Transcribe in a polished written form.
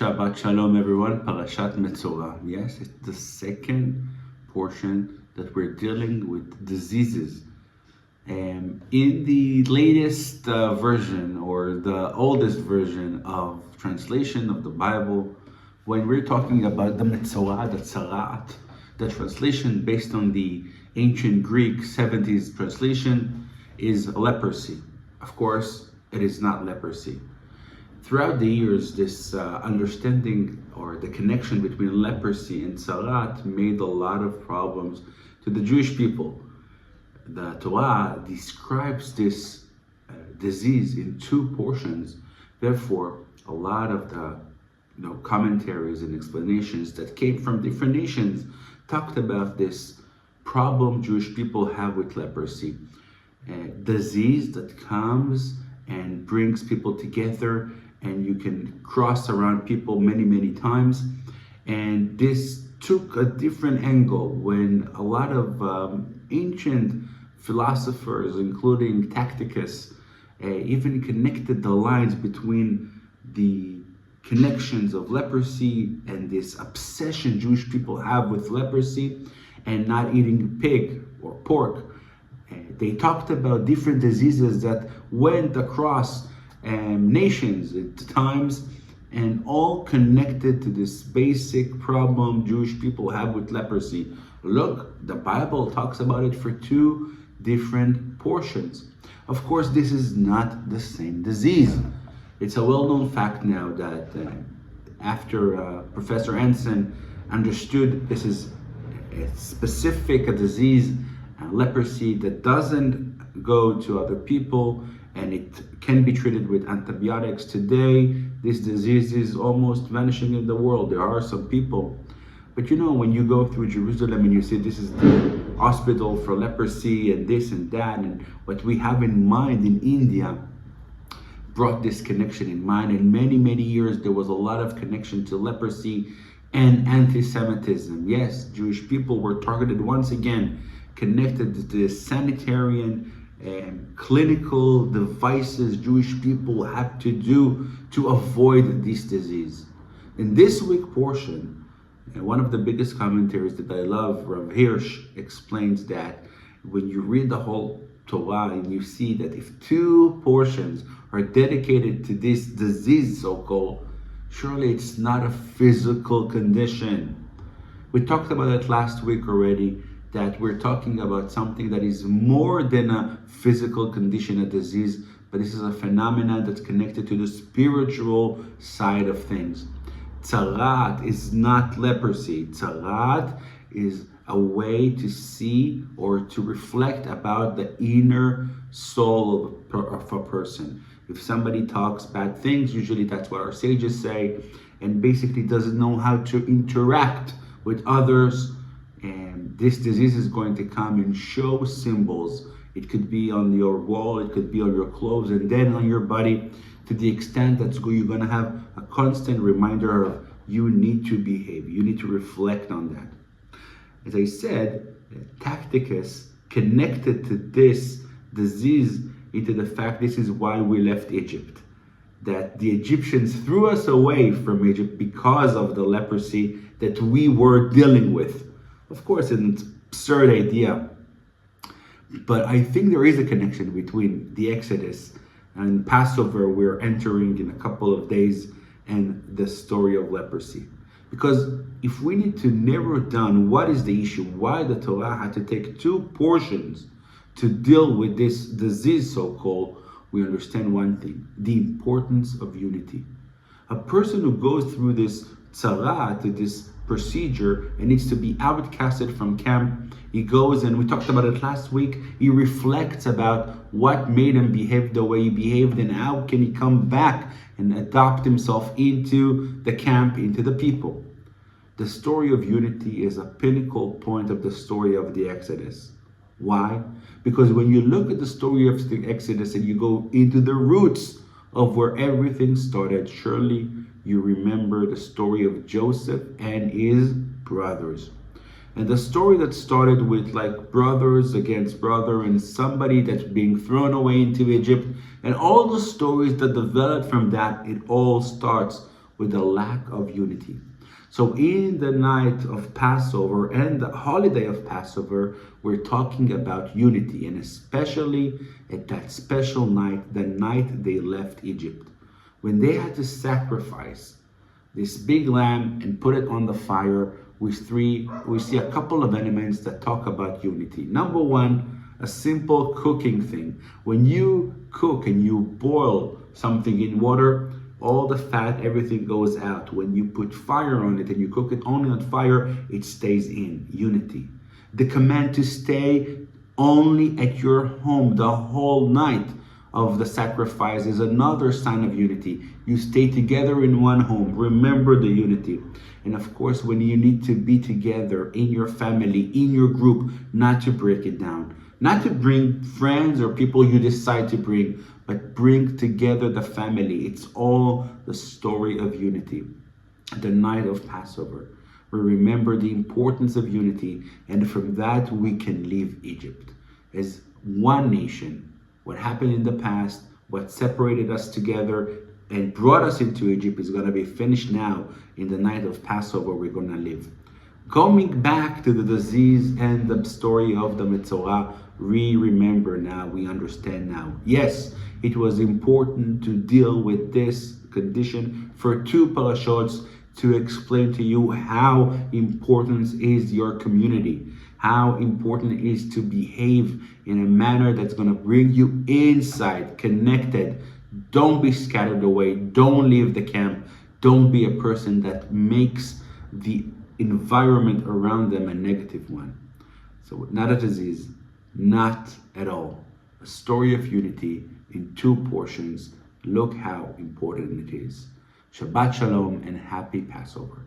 Shabbat Shalom, everyone. Parashat Mezora. Yes, it's the second portion that we're dealing with diseases. In the latest version, or the oldest version of translation of the Bible, when we're talking about the Mezora, the Tzarat, the translation based on the ancient Greek 70s translation is leprosy. Of course, it is not leprosy. Throughout the years, this understanding or the connection between leprosy and tzarat made a lot of problems to the Jewish people. The Torah describes this disease in two portions. Therefore, a lot of the commentaries and explanations that came from different nations talked about this problem Jewish people have with leprosy. A disease that comes and brings people together, and you can cross around people many times. And this took a different angle when a lot of ancient philosophers, including Tacitus, even connected the lines between the connections of leprosy and this obsession Jewish people have with leprosy and not eating pig or pork. They talked about different diseases that went across nations at times, and all connected to this basic problem Jewish people have with leprosy. Look, the Bible talks about it for two different portions. Of course, this is not the same disease. It's a well-known fact now that after Professor Hansen understood this is a specific disease, leprosy, that doesn't go to other people, and it can be treated with antibiotics. Today, this disease is almost vanishing in the world. There are some people, but when you go through Jerusalem and you see this is the hospital for leprosy and this and that, and what we have in mind in India brought this connection in mind. And many years there was a lot of connection to leprosy and anti-Semitism. Yes, Jewish people were targeted once again, connected to the sanitarian and clinical devices Jewish people have to do to avoid this disease. In this week portion, one of the biggest commentaries that I love, Rav Hirsch, explains that when you read the whole Torah and you see that if two portions are dedicated to this disease, so-called, surely it's not a physical condition. We talked about it last week already, that we're talking about something that is more than a physical condition, a disease, but this is a phenomenon that's connected to the spiritual side of things. Tzarat is not leprosy. Tzarat is a way to see or to reflect about the inner soul of a person. If somebody talks bad things, usually that's what our sages say, and basically doesn't know how to interact with others, and this disease is going to come and show symbols. It could be on your wall, it could be on your clothes, and then on your body, to the extent that you're going to have a constant reminder of you need to behave, you need to reflect on that. As I said, Tacitus connected to this disease into the fact this is why we left Egypt. That the Egyptians threw us away from Egypt because of the leprosy that we were dealing with. Of course, an absurd idea, but I think there is a connection between the Exodus and Passover we're entering in a couple of days and the story of leprosy. Because if we need to narrow down what is the issue, why the Torah had to take two portions to deal with this disease, so-called, we understand one thing: the importance of unity. A person who goes through this tzarat, this procedure, and needs to be outcasted from camp, he goes, and we talked about it last week, he reflects about what made him behave the way he behaved and how can he come back and adopt himself into the camp, into the people. The story of unity is a pinnacle point of the story of the Exodus. Why? Because when you look at the story of the Exodus and you go into the roots of where everything started, surely you remember the story of Joseph and his brothers. And the story that started with like brothers against brother and somebody that's being thrown away into Egypt, and all the stories that developed from that, it all starts with the lack of unity. So in the night of Passover and the holiday of Passover, we're talking about unity, and especially at that special night, the night they left Egypt, when they had to sacrifice this big lamb and put it on the fire. We see a couple of elements that talk about unity. Number one, a simple cooking thing. When you cook and you boil something in water, all the fat, everything goes out. When you put fire on it and you cook it only on fire, it stays in. Unity. The command to stay only at your home the whole night of the sacrifice is another sign of unity. You stay together in one home. Remember the unity. And of course, when you need to be together in your family, in your group, not to break it down. Not to bring friends or people you decide to bring, but bring together the family. It's all the story of unity. The night of Passover, we remember the importance of unity, and from that we can leave Egypt as one nation. What happened in the past, what separated us together and brought us into Egypt is going to be finished now. In the night of Passover, we're going to live. Coming back to the disease and the story of the Mezora, we remember now, we understand now. Yes, it was important to deal with this condition for 2 parashot to explain to you how important is your community, how important it is to behave in a manner that's going to bring you inside, connected. Don't be scattered away. Don't leave the camp. Don't be a person that makes the environment around them a negative one. So not a disease, not at all. A story of unity in 2 portions. Look how important it is. Shabbat Shalom and happy Passover.